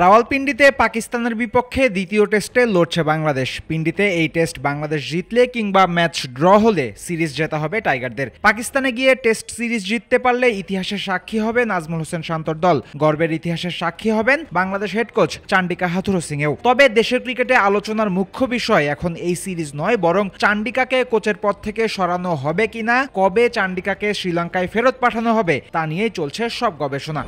রাওয়ালপিন্ডিতে পাকিস্তানের বিপক্ষে দ্বিতীয় টেস্টে লড়ছে বাংলাদেশ। পিন্ডিতে এই টেস্ট বাংলাদেশ জিতলে কিংবা ম্যাচ ড্র হলে সিরিজ জেতা হবে টাইগারদের। পাকিস্তানে গিয়ে টেস্ট সিরিজ জিততে পারলে ইতিহাসের সাক্ষী হবে নাজমুল হোসেন শান্তর দল। গর্বের ইতিহাসের সাক্ষী হবেন বাংলাদেশ হেড কোচ চান্ডিকা হাথুরুসিংহেও। তবে দেশের ক্রিকেটে আলোচনার মুখ্য বিষয় এখন এই সিরিজ নয়, বরং চান্ডিকাকে কোচের পদ থেকে সরানো হবে কিনা, কবে চান্ডিকাকে শ্রীলঙ্কায় ফেরত পাঠানো হবে তা নিয়েই চলছে সব গবেষণা।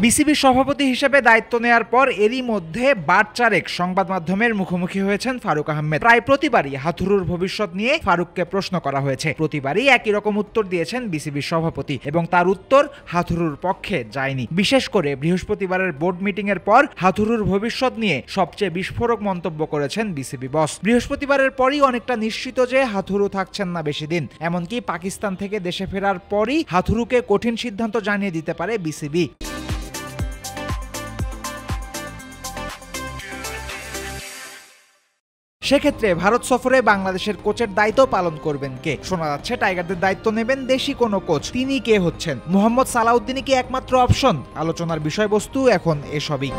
বিসিবির সভাপতি হিসেবে দায়িত্ব নেয়ার পর এরই মধ্যে বার চারেক সংবাদ মাধ্যমের মুখোমুখি হয়েছেন ফারুক আহমেদ। প্রায় প্রতিবারই হাথুরুর ভবিষ্যৎ নিয়ে ফারুককে প্রশ্ন করা হয়েছে। প্রতিবারই একই রকম উত্তর দিয়েছেন বিসিবির সভাপতি এবং তার উত্তর হাথুরুর পক্ষে যায়নি। বিশেষ করে বৃহস্পতিবারের বোর্ড মিটিং এর পর হাথুরুর ভবিষ্যৎ নিয়ে সবচেয়ে বিস্ফোরক মন্তব্য করেছেন বিসিবি বস। বৃহস্পতিবারের পরই অনেকটা নিশ্চিত যে হাথুরু থাকছেন না বেশি দিন। এমনকি পাকিস্তান থেকে দেশে ফেরার পরই হাথুরুকে কঠিন সিদ্ধান্ত জানিয়ে দিতে পারে বিসিবি। সেক্ষেত্রে ভারত সফরে বাংলাদেশের কোচের দায়িত্ব পালন করবেন কে? শোনা যাচ্ছে টাইগারদের দায়িত্ব নেবেন দেশি কোনো কোচ। তিনি কে হচ্ছেন? মোহাম্মদ সালাউদ্দিনই কি একমাত্র অপশন? আলোচনার বিষয়বস্তু এখন এসবই।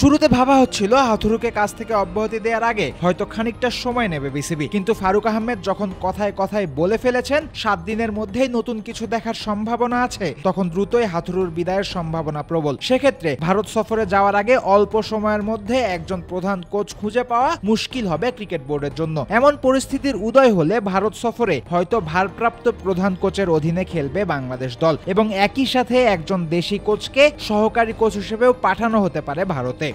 শুরুতে ভাবা হচ্ছিল হাথুরুকে কাছ থেকে অব্যাহতি দেওয়ার আগে হয়তো খানিকটা সময় নেবে বিসিবি, কিন্তু ফারুক আহমেদ যখন কথায় কথায় বলে ফেলেছেন 7 দিনের মধ্যেই নতুন কিছু দেখার সম্ভাবনা আছে, তখন দ্রুতই হাথুরুর বিদায়ের সম্ভাবনা প্রবল। সেক্ষেত্রে ভারত সফরে যাওয়ার আগে অল্প সময়ের মধ্যে একজন প্রধান কোচ খুঁজে পাওয়া মুশকিল হবে ক্রিকেট বোর্ডের জন্য। এমন পরিস্থিতির উদয় হলে ভারত সফরে হয়তো ভারপ্রাপ্ত প্রধান কোচের অধীনে খেলবে বাংলাদেশ দল এবং একই সাথে একজন দেশি কোচকে সহকারী কোচ হিসেবেও পাঠানো হতে পারে ভারতে।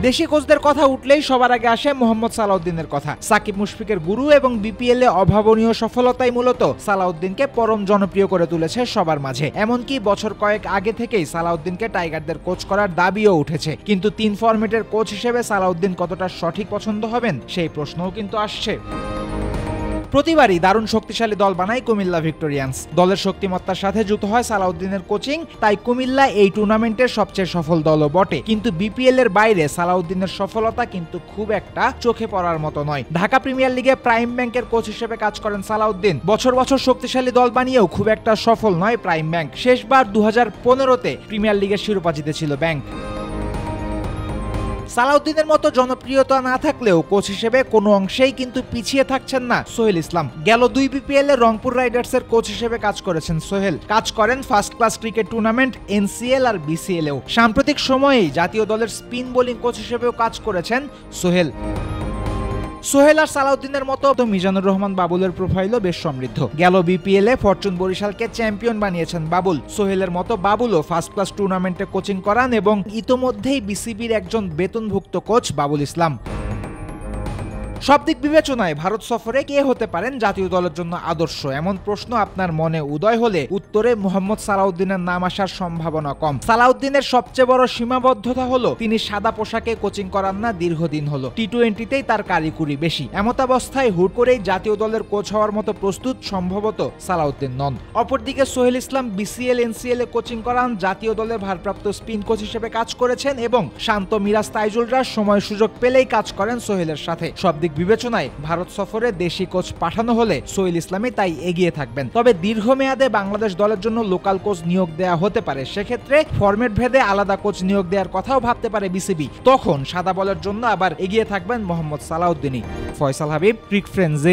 দেশি কোচদের কথা উঠলেই সবার আগে আসে মোহাম্মদ সালাউদ্দিনের কথা। সাকিব মুশফিকের গুরু এবং বিপিএল এ অভাবনীয় সফলতাই মূলত সালাউদ্দিনকে পরম জনপ্রিয় করে তুলেছে সবার মাঝে। এমনকি বছর কয়েক আগে থেকেই সালাউদ্দিনকে টাইগারদের কোচ করার দাবিও উঠেছে। কিন্তু 3 ফরম্যাটের কোচ হিসেবে সালাউদ্দিন কতটা সঠিক পছন্দ হবেন সেই প্রশ্নও কিন্তু আসছে। প্রতিবারই দারুণ শক্তিশালী দল বানায় কুমিল্লা ভিক্টোরিয়ান্স। দলের শক্তিমত্তার সাথে যুক্ত হয় সালাউদ্দিনের কোচিং, তাই কুমিল্লা এই টুর্নামেন্টের সবচেয়ে সফল দলও বটে। কিন্তু বিপিএল এর বাইরে সালাউদ্দিনের সফলতা কিন্তু খুব একটা চোখে পড়ার মতো নয়। ঢাকা প্রিমিয়ার লিগে প্রাইম ব্যাংকের কোচ হিসেবে কাজ করেন সালাউদ্দিন। বছর বছর শক্তিশালী দল বানিয়েও খুব একটা সফল নয় প্রাইম ব্যাংক। শেষবার 2015-তে প্রিমিয়ার লিগের শিরোপা জিতেছিল ব্যাংক। সালাউদ্দিনের মতো জনপ্রিয়তা না থাকলেও কোচ হিসেবে কোনো অংশেই কিন্তু পিছিয়ে থাকছেন না সোহেল ইসলাম। গেল 2 বিপিএল এ রংপুর রাইডার্সের কোচ হিসেবে কাজ করেছেন সোহেল। কাজ করেন first class cricket tournament NCL আর বিসিএল এও। সাম্প্রতিক সময়েই জাতীয় দলের স্পিন বোলিং কোচ হিসেবেও কাজ করেছেন সোহেল। সোহেল আর সালাউদ্দিনের মতো মিজানুর রহমান বাবুলের প্রোফাইলও বেশ সমৃদ্ধ। গেল বিপিএল এ ফরচুন বরিশালকে চ্যাম্পিয়ন বানিয়েছেন বাবুল। সোহেলের মতো বাবুলও ফার্স্ট ক্লাস টুর্নামেন্টে কোচিং করান এবং ইতোমধ্যেই বিসিবির একজন বেতনভুক্ত কোচ বাবুল ইসলাম। সব দিক বিবেচনায় ভারত সফরে কে হতে পারেন জাতীয় দলের জন্য আদর্শ? এমন প্রশ্ন আপনার মনে উদয় হলে উত্তরে মোহাম্মদ সালাউদ্দিনের নাম আসার সম্ভাবনা কম। সালাউদ্দিনের সবচেয়ে বড় সীমাবদ্ধতা হলো তিনি সাদা পোশাকে কোচিং করান না দীর্ঘদিন হলো। টি-20তেই তার কারিকুরি বেশি। এমতাবস্থায় হুট করেই জাতীয় দলের কোচ হওয়ার মতো প্রস্তুত সম্ভবত সালাউদ্দিন নন। অপরদিকে সোহেল ইসলাম বিসিএল এনসিএল এ কোচিং করান, জাতীয় দলের ভারপ্রাপ্ত স্পিন কোচ হিসেবে কাজ করেছেন এবং শান্ত মিরাজ তাইজুলরা সময় সুযোগ পেলেই কাজ করেন সোহেলের সাথে। সব বিবেচনায় ভারত সফরে দেশি কোচ পাঠানো হলে সোহেল ইসলামই তাই এগিয়ে থাকবেন। তবে দীর্ঘমেয়াদে বাংলাদেশ দলের জন্য লোকাল কোচ নিয়োগ দেয়া হতে পারে। সেক্ষেত্রে ফরম্যাট ভেদে আলাদা কোচ নিয়োগ দেওয়ার কথাও ভাবতে পারে বিসিবি। তখন সাদা বলের জন্য আবার এগিয়ে থাকবেন মোহাম্মদ সালাউদ্দিনই। ফয়সাল হাবিব, ক্রিক ফ্রেন্ডস।